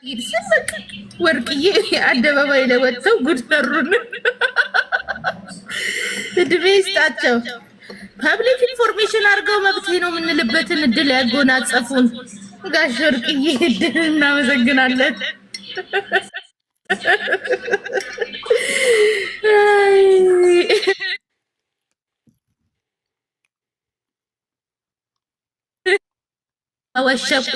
ይስበክ ወርቅዬ አደባባይ ላይ ወጥተው ጉድ ሰሩን። እድሜ ይስጣቸው። ፐብሊክ ኢንፎርሜሽን አድርገው መብቴ ነው የምንልበትን እድል ያጎናጸፉን ጋሽ ወርቅዬ እድል እናመሰግናለን። አወሸቁ።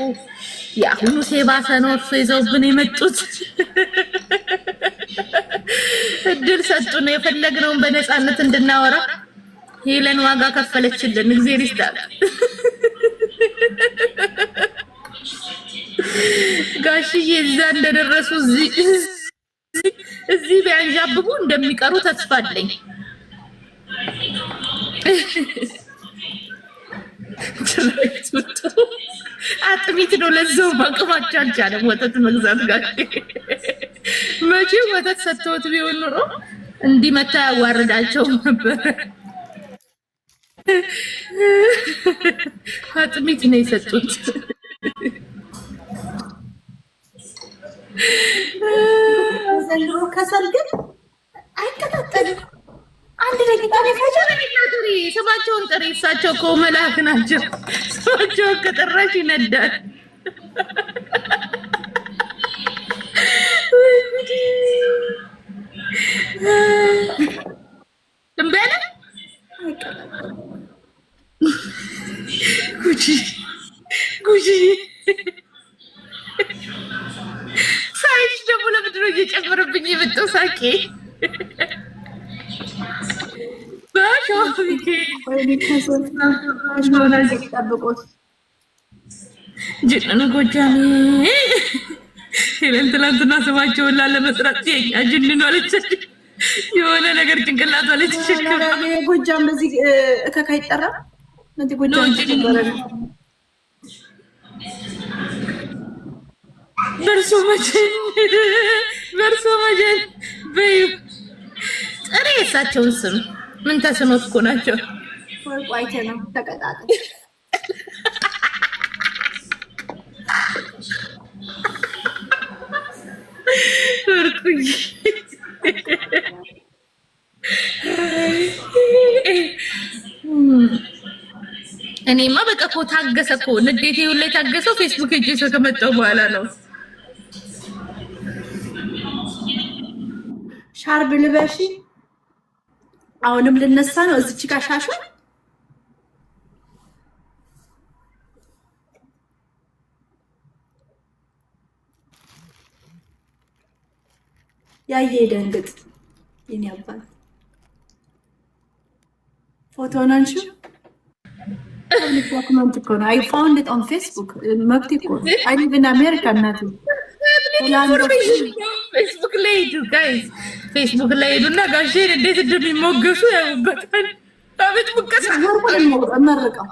የአሁኑ ሴባሰ ነው እርሶ ይዘውብን የመጡት። እድል ሰጡን የፈለግነውን በነፃነት እንድናወራ። ሄለን ዋጋ ከፈለችልን። እግዚአብሔር ይስጣት። ጋሽዬ እዛ እንደደረሱ እዚህ ቢያንዣብቡ እንደሚቀሩ ተስፋ አለኝ። አጥሚት ነው ለዛው ማቅማጫ አልቻለም ወተት መግዛት። ጋር መቼም ወተት ሰጥተውት ቢሆን ኖሮ እንዲመታ ያዋርዳቸው ነበር። አጥሚት ነው የሰጡት። ዘንድሮ ከሰርግ አይቀጣጠልም። አንድ ደቂቃ ጥሪ ስማቸውን ጥሪ። እሳቸው እኮ መልአክ ናቸው። ስማቸውን ከጠራሽ ይነዳል። እምበለ ጉጂ ጉጂ ሳይሽ ደግሞ ለምንድን ነው እየጨመረብኝ የመጣው ሳቄ? ጅንን ጎጃሜ ሄለን ትላንትና ስማቸውን ላለመጥራት ጅንን አለች። የሆነ ነገር ጭንቅላቷ ላይ ተሸክማ ጎጃም በዚህ እከካ ይጠራል። በርሶ መጀን በዩ ጥሬ የእሳቸውን ስም ምን ተስኖት እኮ ናቸው። ወርቋይተ ነው ተቀጣጣ ወርቁኝ እኔማ በቃ እኮ ታገሰ እኮ ንዴቴ ሁሉ የታገሰው ፌስቡክ እጄ ሰው ከመጣሁ በኋላ ነው። ሻርብ ልበሺ። አሁንም ልነሳ ነው። እዚች ጋር ሻሹ ያየ ደንግጥ የኔ አባት ፎቶውን አንቺ ዶክመንት እኮ ነው። አይ ፋውንድ ኢት ኦን ፌስቡክ መብት እኮ አይ ሊቭ ኢን አሜሪካ እናት ፌስቡክ ላይ ሄዱ ጋይስ፣ ፌስቡክ ላይ ሄዱና ጋሼን እንዴት እንደሚሞገሱ ያዩበታል። አቤት ሙቀሳ መረቀው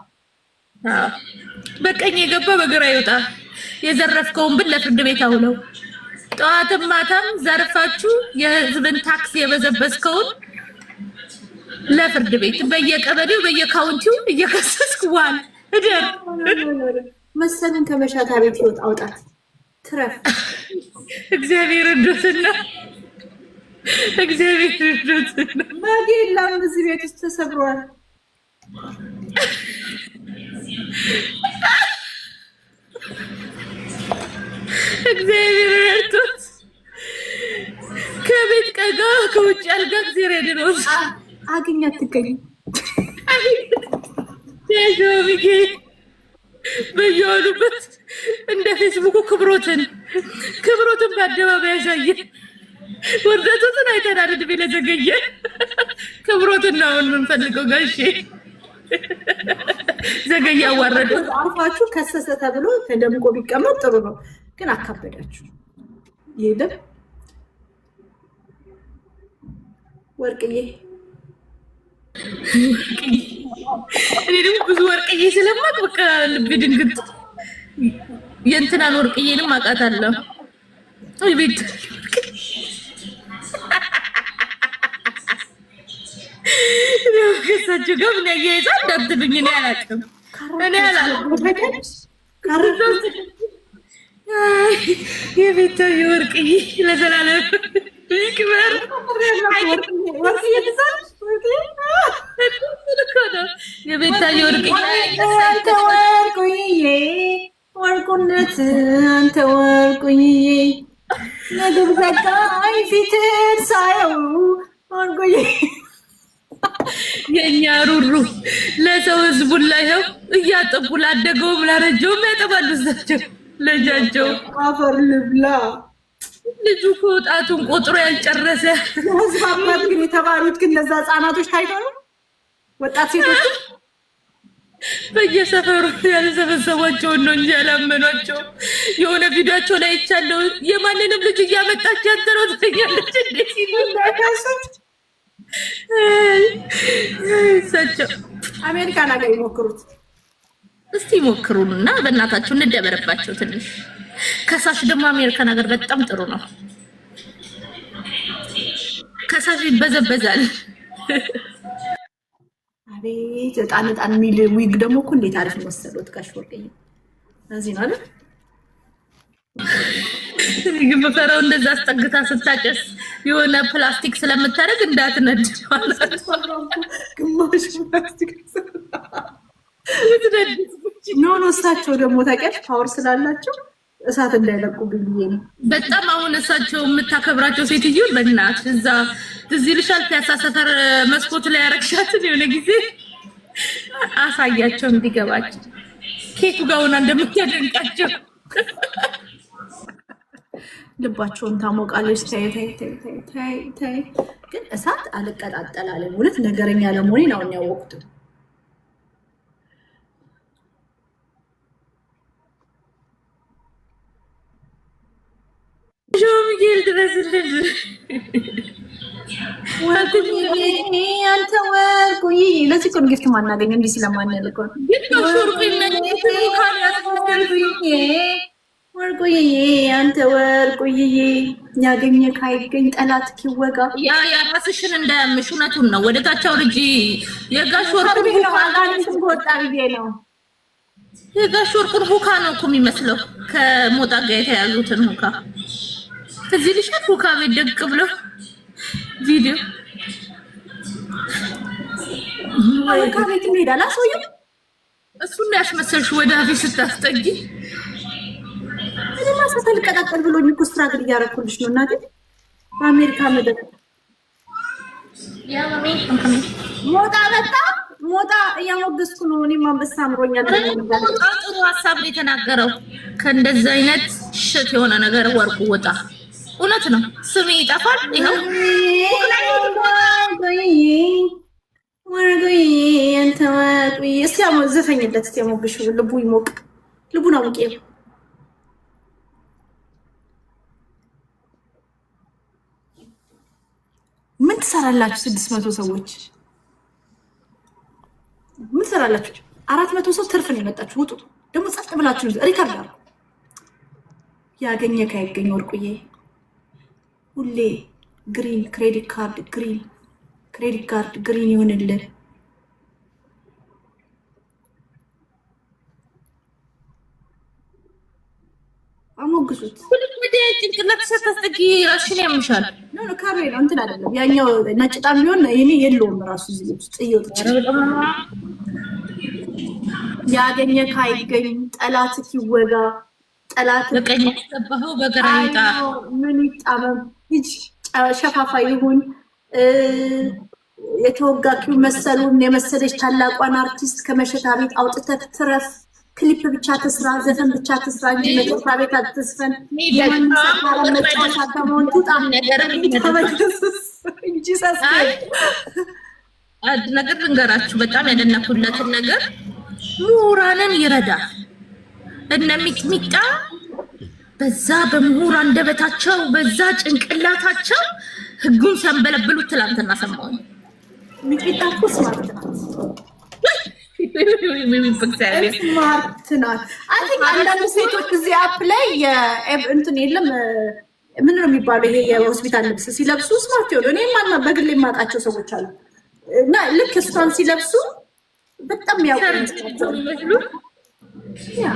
በቀኝ የገባ በግራ ይወጣ። የዘረፍከውን ብን ለፍርድ ቤት አውለው። ጠዋትም ማታም ዘርፋችሁ የህዝብን ታክስ የበዘበዝከውን ለፍርድ ቤት በየቀበሌው በየካውንቲው እየከሰስክ ዋል እደር መሰልን ከመሻታ ቤት ይወጣ አውጣት ትረፍ። እግዚአብሔር እርዶትና እግዚአብሔር እርዶትና ማጌላም እዚህ ቤት ውስጥ ተሰብሯል። እግዚአብሔር እርዶት ከቤት ቀጋ ከውጭ አልጋ እግዚአብሔር ያድነው። አግኛት ትገኝ ያጆቢጌ በየዋሉበት እንደ ፌስቡኩ ክብሮትን በአደባባይ ያሳየ ወርደቱን አይተናል። እድሜ ለዘገየ ክብሮትን ነው አሁን የምንፈልገው። ጋሼ ዘገየ አዋረደው። አርፋችሁ ከሰሰ ተብሎ ተደምቆ ቢቀመጥ ጥሩ ነው፣ ግን አካበዳችሁ። ይሄድም ወርቅዬ እኔ ደግሞ ብዙ ወርቅዬ ስለማቅ በቃ ልብ ድንግጥ። የእንትናን ወርቅዬንም አውቃታለሁ። ቤት ከእሳቸው ጋር ምን ያያይዛ እንዳትሉኝ እኔ አላውቅም። የቤታዬ ወርቅዬ ለዘላለም ይክበር። የቤታዬ ወርቅዬ አንተ ወርቁዬ ወርቁነት አንተ ወርቁዬ ምግብ ዘጋኝ ፊትን ሳየው ወርቁዬ የእኛ ሩሩ ለሰው ህዝቡን ላይ ይኸው እያጠቡ ላደገውም ላረጀውም ያጠባሉ እሳቸው ልጃቸው አፈር ልብላ። ልጁ ከወጣቱን ቆጥሮ ያልጨረሰ ህዝብ አባት ግን የተባሉት ግን እነዛ ህፃናቶች ታይተው ነው ወጣት ሴቶች በየሰፈሩ ያልሰበሰቧቸውን ነው እንጂ ያላመኗቸው። የሆነ ቪዲዮቸው ላይ ይቻለው የማንንም ልጅ እያመጣች ያንተነው ትገኛለች እንዴ ሲሉ እሳቸው አሜሪካን ሀገር ይሞክሩት እስቲ ሞክሩና በእናታችሁ እንደበረባቸው ትንሽ። ከሳሽ ደግሞ አሜሪካን ሀገር በጣም ጥሩ ነው። ከሳሽ ይበዘበዛል። አቤት እጣን እጣን የሚል ዊግ ደግሞ እኮ እንዴት አሪፍ መሰሎት ጋሽ ወርቅዬ። እዚህ ነው አይደል? ግን በፈራው እንደዛ አስጠግታ ስታጨስ የሆነ ፕላስቲክ ስለምታደርግ እንዳትነድ ማለት ነው። ግማሽ ፕላስቲክ ኖ እሳቸው ደግሞ ታውቂያለሽ ፓወር ስላላቸው እሳት እንዳይለቁብኝ ብዬ ነው። በጣም አሁን እሳቸው የምታከብራቸው ሴትዮ በእናት እዛ ትዝ ይልሻል ፒያሳ ሰፈር መስኮት ላይ ያረግሻትን የሆነ ጊዜ አሳያቸው እንዲገባቸው ኬቱ ጋር ሆና እንደምታደንቃቸው ልባቸውን ታሞቃለች። ታይ ግን እሳት አልቀጣጠላለም። እውነት ነገረኛ ለመሆኔን አሁን ያወቅሁት። ሚካኤል ድረስልን አንተ ወርቁዬ። ለዚህ እኮ ጊፍት ማናገኝ እንዲህ ስለማንልቅ ወርቁዬ አንተ ወርቁዬ ያገኘ ካይገኝ ጠላት ኪወጋ። ያ ራስሽን እንዳያምሽ እውነቱን ነው። ወደ ታች አውርጂ። የጋሽ ወርቁን ወጣ ብዬ ነው። የጋሽ ወርቁን ሁካ ነው እኮ የሚመስለው ከሞጣ ጋር የተያዙትን ሁካ እዚህ ልሽት ሁካ ቤት ደቅ ብሎ ቪዲዮ ሁካ ቤት ሄዳላ ሰውዬው እሱን ያስመሰልሽ ወደ አፍሽ ስታስጠጊ እኔማ ስትልቀጣጠል ብሎኝ እኮ ስትራግል እያደረኩልሽ ነው እናቴ። በአሜሪካ ምድር ሞጣ መጣ። ሞጣ እያሞገስኩ ነው። እኔማ አንበሳ አምሮኛል። ጥሩ ሀሳብ ነው የተናገረው። ከእንደዚህ አይነት ሽት የሆነ ነገር ወርቁ ወጣ። እውነት ነው። ስሜ ይጠፋል። ይኸው ወርቁዬ አንተ ወርቁዬ። እስኪ ዘፈኝለት እስኪ ያሞግሽ ልቡ ይሞቅ። ልቡን አውቄ ምን ትሰራላችሁ? 600 ሰዎች ምን ትሰራላችሁ? 400 ሰው ትርፍ ነው የመጣችሁ። ውጡ ደግሞ ጸጥ ብላችሁ ሪካርድ አድርጉ። ያገኘ ካይገኝ ወርቁዬ ሁሌ ግሪን ክሬዲት ካርድ ግሪን ይሆንልን። አሞግሱት። ወደ ጭንቅላት ስታስጠጊ ራስሽን ያምሻል። ኖ ካሬ ነው እንትን አይደለም። ያኛው ነጭ ጣም ቢሆን ይሄኔ የለውም ራሱ እዚህ ውስጥ ጥይውጥ ያገኘ ካይገኝ ጠላት ይወጋ። ጠላት በቀኝ ያስገባኸው በግራ ይጣ። ምን ይጣመም ልጅ ሸፋፋ ይሁን የተወጋኪው መሰሉን የመሰለች ታላቋን አርቲስት ከመሸታ ቤት አውጥተህ ትረፍ። ክሊፕ ብቻ ትስራ፣ ዘፈን ብቻ ትስራ እንጂ መጨረሻ ቤት አትስፈን። የመጨረሻ ከመሆን ትውጣ እንጂ አንድ ነገር ልንገራችሁ። በጣም ያደነኩለትን ነገር ምሁራንን ይረዳል። እነ ሚጥሚጣ በዛ በምሁር አንደበታቸው በዛ ጭንቅላታቸው ህጉን ሲያንበለብሉት ትላንትና ሰማሁኝ። ሚጥሚጣ እኮ ስማርት ናት። አይ ቲንክ አንዳንድ ሴቶች እዚህ አፕ ላይ እንትን የለም ምን ነው የሚባለው ይሄ የሆስፒታል ልብስ ሲለብሱ ስማርት ይሆኑ። እኔ ማና በግል የማውቃቸው ሰዎች አሉ እና ልክ እሷን ሲለብሱ በጣም ያውቁ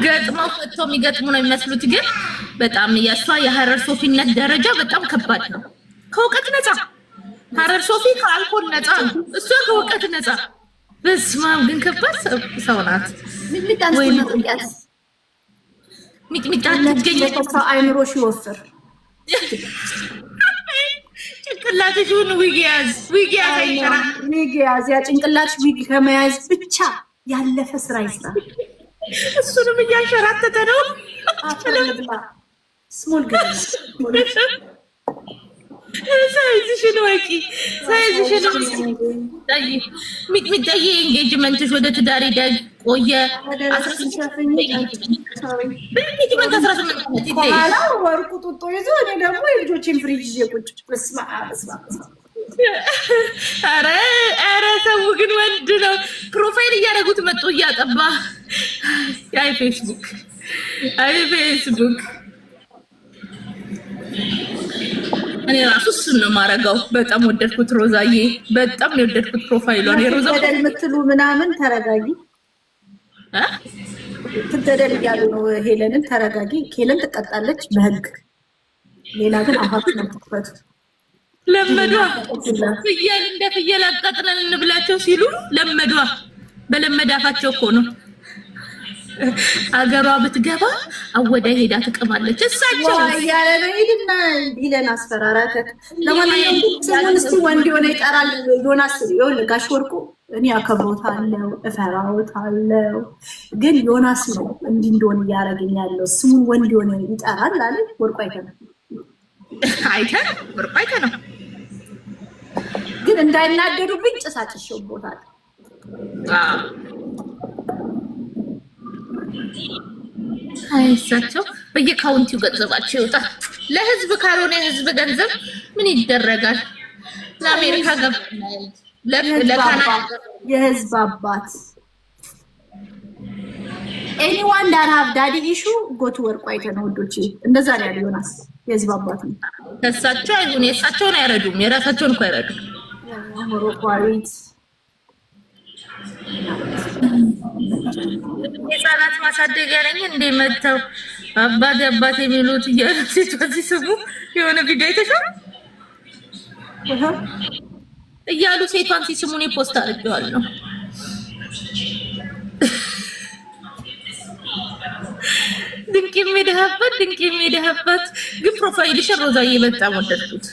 ገጥመው ፈተው የሚገጥሙ ነው የሚመስሉት። ግን በጣም የእሷ የሀረር ሶፊነት ደረጃ በጣም ከባድ ነው። ከእውቀት ነፃ ሀረር ሶፊ ከአልኮል ነፃ፣ እሷ ከእውቀት ነፃ። በስመ አብ ግን ከባድ ሰው ናት። ሚጥሚጣ ትገኝ አይምሮሽ ይወፍር ጭንቅላትሽን ዊግ ያዝ ያ ጭንቅላትሽ ዊግ ከመያዝ ብቻ ያለፈ ስራ ይስራ። እሱንም እያንሸራተተ ነው። ስሞል ግን ሳይዝሽን ወቂ ሳይዝሽን ሚጥሚጣዬ ኤንጌጅመንትሽ ወደ ትዳር ሄደህ ቆየ 18 ወርቁ ጡጦ ይዞ እኔ ደግሞ የልጆችን ፍሪጅ ይዤ ቁጭ በስመ አብ። ኧረ ሰው ግን ወንድ ነው። ፕሮፋይል እያደረጉት መጡ እያጠባ። አይ ፌስቡክ እኔ ራሱ እሱን ነው የማደርገው። በጣም ወደድኩት ሮዛዬ፣ በጣም ነው የወደድኩት ፕሮፋይሏን። የሮዛ የምትሉ ምናምን ተረጋጊ፣ ትገደል እያሉ ነው ሄለንን። ተረጋጊ፣ ሄለን ትቀጣለች በህግ። ሌላ ግን አፋት ነው ትፈቱ። ለመዷ ፍየል እንደ ፍየል አቃጥለን እንብላቸው ሲሉ ለመዷ። በለመደ አፋቸው እኮ ነው። አገሯ ብትገባ አወዳ ሄዳ ትቀማለች። እሳቸው ያለ ነው ሄድና ቢለን አስፈራራከ። ለማንኛውም ሰሞን እስቲ ወንድ የሆነ ይጠራል ዮናስ። ይኸውልህ ጋሽ ወርቁ እኔ አከብሮታለሁ፣ እፈራዎታለሁ። ግን ዮናስ ነው እንዲህ እንደሆነ እያደረገኝ ያለው። ስሙን ወንድ የሆነ ይጠራል አለ ወርቁ። አይተነው ወርቁ አይተነው። ግን እንዳይናደዱብኝ ጭሳጭሽው ቦታ አይሳቸው በየካውንቲው ገንዘባቸው ይወጣል። ለህዝብ ካልሆነ የህዝብ ገንዘብ ምን ይደረጋል? ለአሜሪካ ገንዘብ ለካናዳ የህዝብ አባት ኤኒዋን ዳት ሃቭ ዳዲ ኢሹ ጎቱ ወርቁ አይተነው ወዶቼ። እንደዛ ነው ያለው ዮናስ። የህዝብ አባት ነው። ከሳቸው አይሁን የሳቸውን አይረዱም፣ የራሳቸውን እኮ አይረዱም። ሞሮኳሪት የህፃናት ማሳደጊያ ነኝ እንደ መተው አባት የሚሉት እያሉ ሴቶች ሲስሙ የሆነ ቪዲዮ አይተሻል? እያሉ ሴቷን ሲስሙ እኔ ፖስት አድርጌዋለሁ። ድንቅ የሚደህበት ግን ፕሮፋይልሽ ሮዛዬ በጣም ወደድኩት።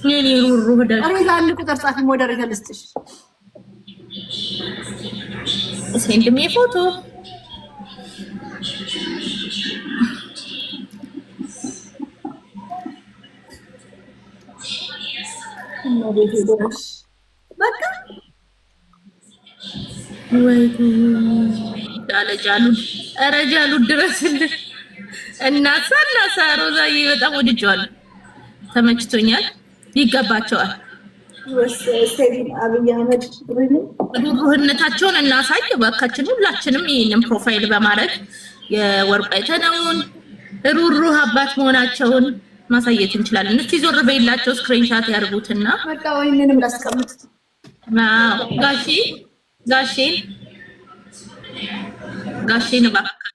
የኔ ሩሩ ሆዳል ሮዛ አንድ ቁጥር ጻፊ ሞዴሬተር ልስጥሽ። ሴንድሜ ፎቶ በቃ ወይ ጃሉድ ኧረ ጃሉድ ድረስልን። እናሳ ሮዛዬ በጣም ወድጄዋለሁ፣ ተመችቶኛል። ይገባቸዋል። ወሰሰቢን አብይ አህመድ ሩህነታቸውን እናሳይ እባካችን። ሁላችንም ይሄንን ፕሮፋይል በማድረግ የወርቁ አይተነውን ሩህሩህ አባት መሆናቸውን ማሳየት እንችላለን። እስቲ ዞር በይላቸው ስክሪንሻት ያርጉትና በቃ ወይንንም ላስቀምጥ። ጋሼን እባካችሁ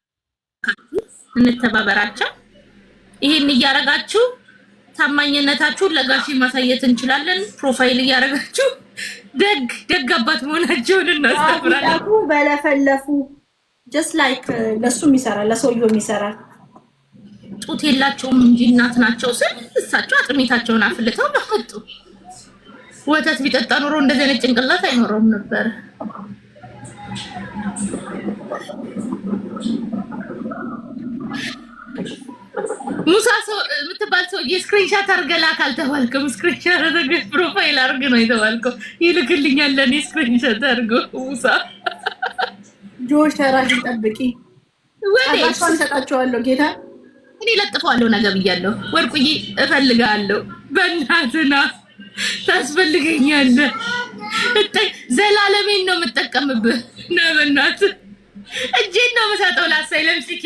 እንተባበራቸው። ይሄን እያረጋችሁ ታማኝነታችሁን ለጋሼ ማሳየት እንችላለን። ፕሮፋይል እያረጋችሁ ደግ አባት መሆናቸውን እናስተምራለን። በለፈለፉ ጀስት ላይክ ለሱም ይሰራል፣ ለሰውየውም ይሰራል። ጡት የላቸውም እንጂ እናት ናቸው ስል እሳቸው አጥሚታቸውን አፍልተው በመጡ ወተት ቢጠጣ ኖሮ እንደዚህ አይነት ጭንቅላት አይኖረውም ነበር። ሙሳ የምትባል ሰውዬ ስክሪንሻት አድርገህ ላክ አልተባልክም? ስክሪንሻት አድርገህ ፕሮፋይል አድርገህ ነው የተባልከው። ይልክልኛል ለእኔ ስክሪንሻት አድርገው ሙሳ። ጆሽ ተራሽን ጠብቂ። አባቷን ሰጣቸዋለሁ ጌታ እኔ ለጥፈዋለሁ ነገ ብያለሁ። ወርቁዬ እፈልጋለሁ፣ በእናትና ታስፈልገኛለህ። ዘላለሜን ነው የምጠቀምብህ። እና በእናትህ እጄን ነው የምሰጠው ለአሳይለም ሲኪ።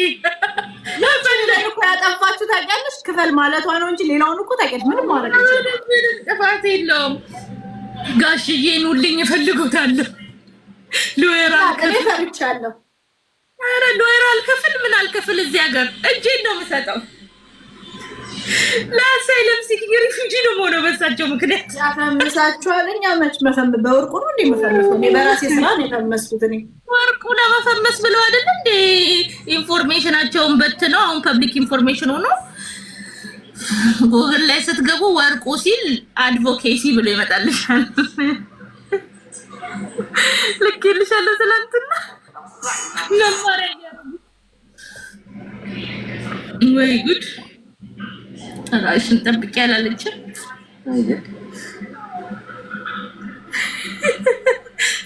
ለምን እኮ ያጠፋችሁ ታውቂያለሽ? ክፈል ማለቷ ነው እንጂ ሌላውን እኮ ታውቂያለሽ። ምንም ማድረግ አይችልም። ምንም ጥፋት የለውም። ጋሽዬን ሁልኝ እፈልጎታለሁ። ሉዌራ እኔ ፈርቻለሁ። ኧረ ዶይራ አልከፍል ምን አልከፍል እዚህ ሀገር እጄን ነው የምሰጠው። ለአሳይለም ሲኪንግ ሪፉጂ ነው የምሆነው በሳቸው ምክንያት። ያፈምሳችኋል። እኛ መች መፈመስ በወርቁ ነው እንዴ የምፈምሰው? እኔ በራሴ ስራ ነው የፈመስኩት። እኔ ወርቁ ለመፈመስ ብለው አይደል እንዴ ኢንፎርሜሽናቸውን በትነው አሁን ፐብሊክ ኢንፎርሜሽን ሆኖ ጎግል ላይ ስትገቡ ወርቁ ሲል አድቮኬሲ ብሎ ይመጣልሻል። ልክ ይልሻለሁ ትላንትና ነበር ወይ ጉድ ራሽን ጠብቂ ያላለችም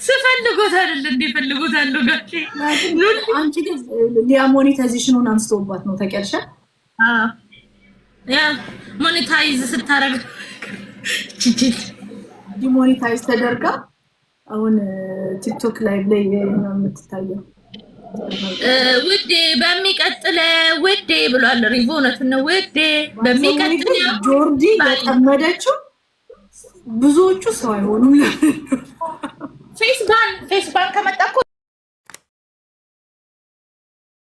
ስፈልጎት አይደል እንዲፈልጉታል ጋር አንቺ ግን ሊያ ሞኔታይዜሽኑን አንስቶባት ነው ተቀርሻ ያ ሞኔታይዝ ስታረግ ቺቺ ዲሞኔታይዝ ተደርጋ አሁን ቲክቶክ ላይ ነው የምትታየው። ውዴ በሚቀጥለው ውዴ ብሏል። ሪቮነት ነው ውዴ በሚቀጥለው ጆርዲ ያጠመደችው ብዙዎቹ ሰው አይሆኑም። ፌስባን